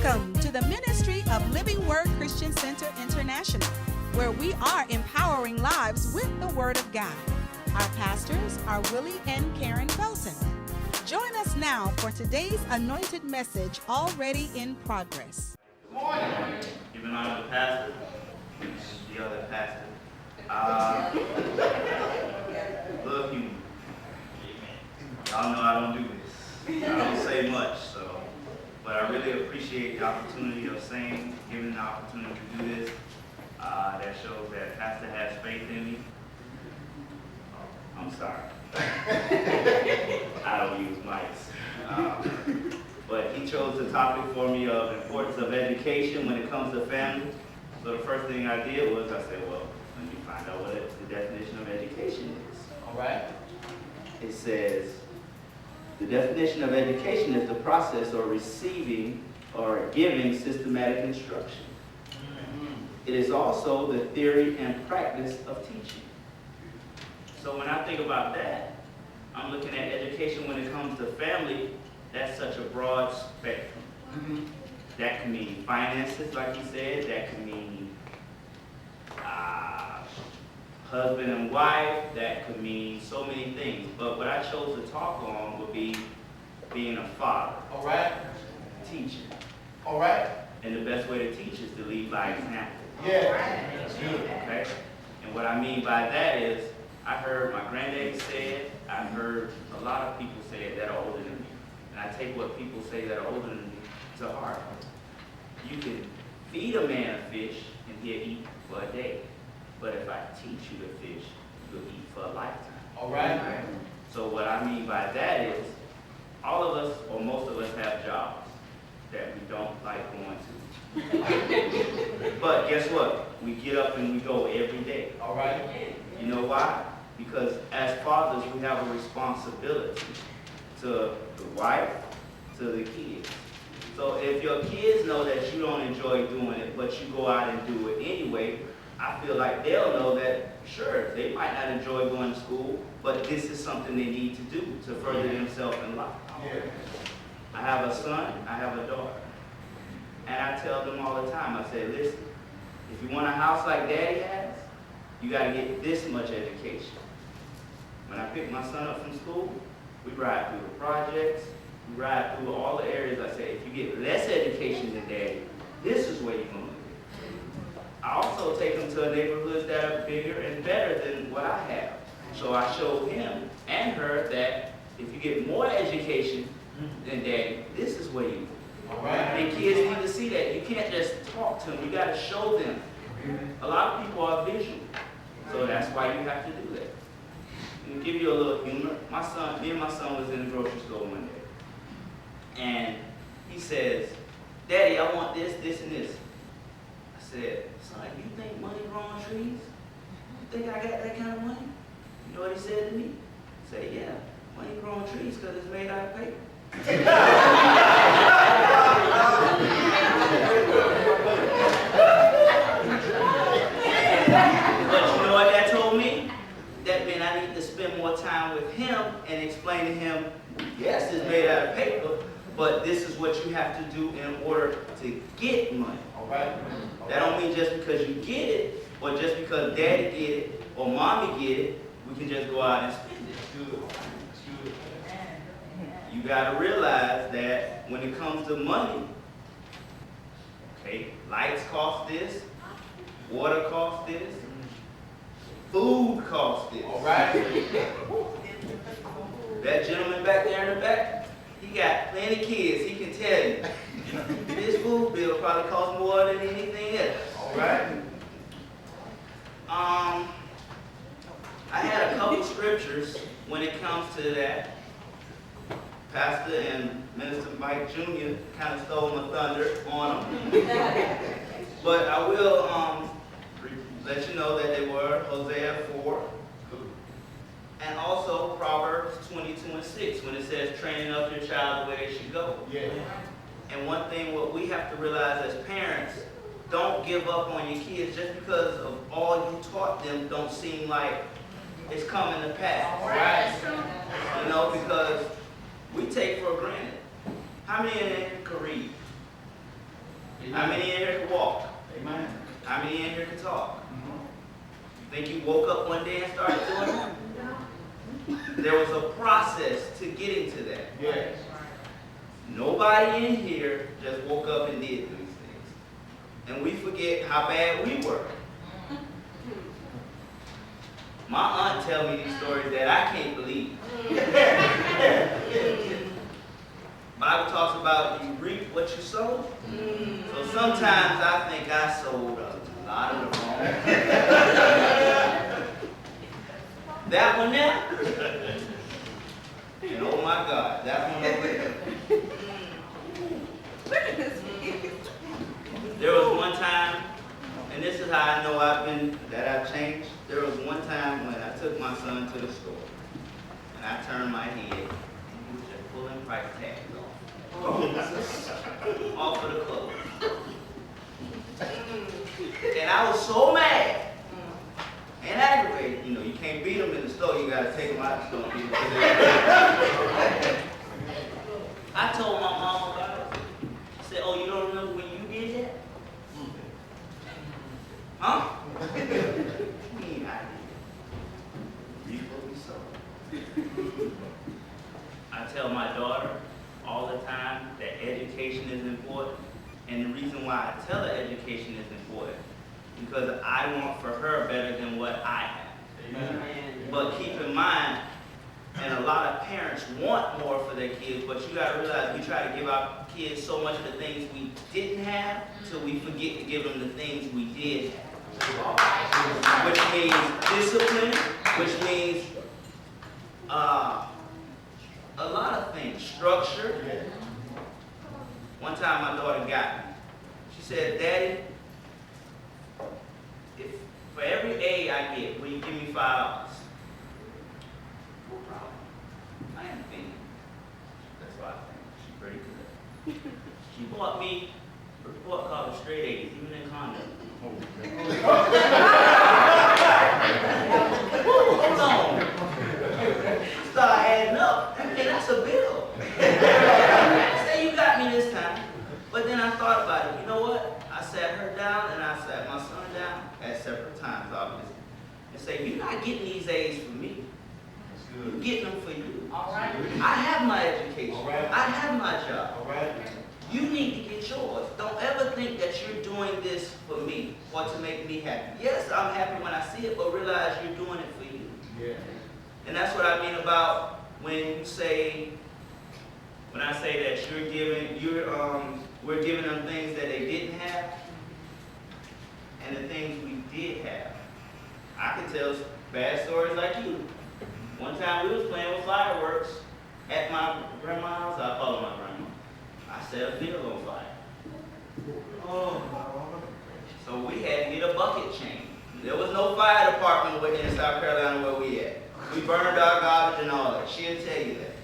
Welcome to the ministry of Living Word Christian Center International, where we are empowering lives with the Word of God. Our pastors are Willie and Karen Felton. Join us now for today's anointed message already in progress. Good morning. Giving honor to the pastor, the other pastor. Love you. Y'all know I don't do this. I don't say much, but I really appreciate the opportunity of saying, giving the opportunity to do this. That shows that pastor has faith in me. I'm sorry. I don't use mics. But he chose the topic for me of importance of education when it comes to family. So the first thing I did was I said, well, let me find out what the definition of education is. All right. It says, the definition of education is the process of receiving or giving systematic instruction. It is also the theory and practice of teaching. So when I think about that, I'm looking at education when it comes to family. That's such a broad spectrum. That can mean finances, like you said. That can mean husband and wife. That could mean so many things. But what I chose to talk on would be being a father. All right. Teaching. All right. And the best way to teach is to lead by example. Yeah. That's good. Okay? And what I mean by that is, I heard my granddaddy say it. I heard a lot of people say it that are older than me. And I take what people say that are older than me to heart. You can feed a man a fish and he'll eat for a day. But if I teach you to fish, you'll eat for a lifetime. All right. So what I mean by that is, all of us, or most of us, have jobs that we don't like going to. But guess what? We get up and we go every day. All right. You know why? Because as fathers, we have a responsibility to the wife, to the kids. So if your kids know that you don't enjoy doing it, but you go out and do it anyway, I feel like they'll know that, sure, they might not enjoy going to school, but this is something they need to do to further themselves in life. Yeah. I have a son, I have a daughter. And I tell them all the time, I say, listen, if you want a house like Daddy has, you got to get this much education. When I pick my son up from school, we ride through the projects, we ride through all the areas. I say, if you get less education than Daddy, this is where you're going to get. I also take him to neighborhoods that are bigger and better than what I have. So I show him and her that if you get more education than Daddy, this is where you go. All right. And kids need to see that. You can't just talk to them. You got to show them. A lot of people are visual. So that's why you have to do that. And to give you a little humor, me and my son was in the grocery store one day. And he says, Daddy, I want this, this, and this. I said, son, you think money grows on trees? You think I got that kind of money? You know what he said to me? He said, yeah, money grows on trees because it's made out of paper. But you know what that told me? That meant I need to spend more time with him and explain to him, yes, it's made out of paper, but this is what you have to do in order to get money. All right. That don't mean just because you get it, or just because Daddy get it, or Mommy get it, we can just go out and spend it. You got to realize that when it comes to money, okay, lights cost this, water cost this, food cost this. All right. That gentleman back there in the back, he got plenty of kids. He can tell you, this food bill probably costs more than anything else. All right. I had a couple scriptures when it comes to that. Pastor and Minister Mike Jr. kind of stole my thunder on them. But I will let you know that they were Hosea 4 and also Proverbs 22:6 when it says, training up your child the way they should go. Yeah. And one thing what we have to realize as parents, don't give up on your kids just because of all you taught them don't seem like it's coming to pass. Right. You know, because we take for granted. How many in can read? How many in here can walk? Amen. How many in here can talk? You think you woke up one day and started doing that? There was a process to getting to that. Yes. Nobody in here just woke up and did these things. And we forget how bad we were. My aunt tell me these stories that I can't believe. Bible talks about you reap what you sow. So sometimes I think I sowed a lot of the wrong. That one there. And oh my God, that one over there. There was one time, and this is how I know I've changed. There was one time when I took my son to the store, and I turned my head, and he was just pulling price tags off of the clothes. And I was so mad and aggravated. You know, you can't beat them in the store, you gotta take them out of the store. I told my mom about it. She said, "Oh, you don't remember when you did that?" Huh? I tell my daughter all the time that education is important. And the reason why I tell her education is important, because I want for her better than what I have. Amen. But keep in mind, and a lot of parents want more for their kids, but you gotta realize we try to give our kids so much of the things we didn't have, till we forget to give them the things we did have. Which means discipline, which means a lot of things, structure. One time my daughter got me. She said, "Daddy, if for every A I get, will you give me $5? No problem. I ain't thinking. That's why I think she's pretty good. She bought me a report card of straight A's, even in conduct. Hold on. Start adding up. Hey, that's a bill. Say you got me this time. But then I thought about it. You know what? I sat her down and I sat my son down at separate times, obviously, and say, "You're not getting these A's for me. You're getting them for you. All right. I have my education. All right. I have my job. All right. You need to get yours. Don't ever think that you're doing this for me or to make me happy. Yes, I'm happy when I see it, but realize you're doing it for you." Yeah. And that's what I mean about when I say that we're giving them things that they didn't have, and the things we did have. I can tell bad stories like you. One time we was playing with fireworks at my grandma's house. I call her my grandma. I set a field on fire. Oh. So we had to get a bucket chain. There was no fire department in South Carolina where we at. We burned our garbage and all that. She'll tell you that.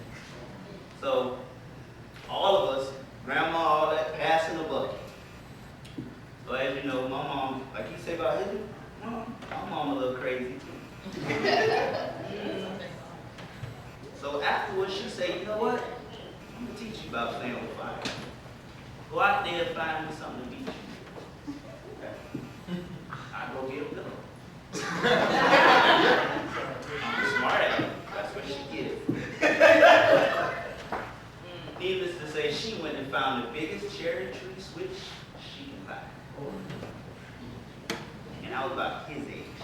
So all of us, grandma, all that, passing the bucket. So as you know, my mom, like you say about his mom, my mom a little crazy too. So afterwards she said, "You know what? I'm gonna teach you about playing with fire. Go out there and find me something to beat you." I go get a pillow. I'm smart at it. That's what she gives. Needless to say, she went and found the biggest cherry tree switch she can find. And I was about his age.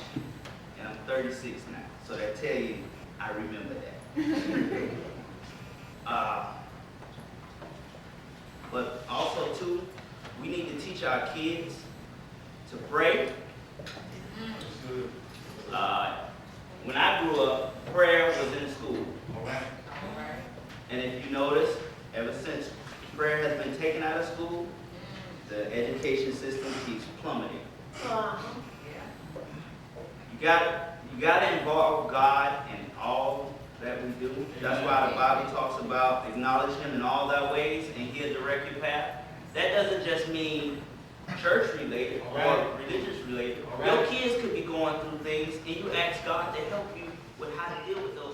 And I'm 36 now. So that tell you, I remember that. But also too, we need to teach our kids to pray. When I grew up, prayer was in school. All right. And if you notice, ever since prayer has been taken out of school, the education system keeps plummeting. You gotta involve God in all that we do. That's why the Bible talks about acknowledge Him in all thy ways and He'll direct your path. That doesn't just mean church related or religious related. Your kids could be going through things and you ask God to help you with how to deal with those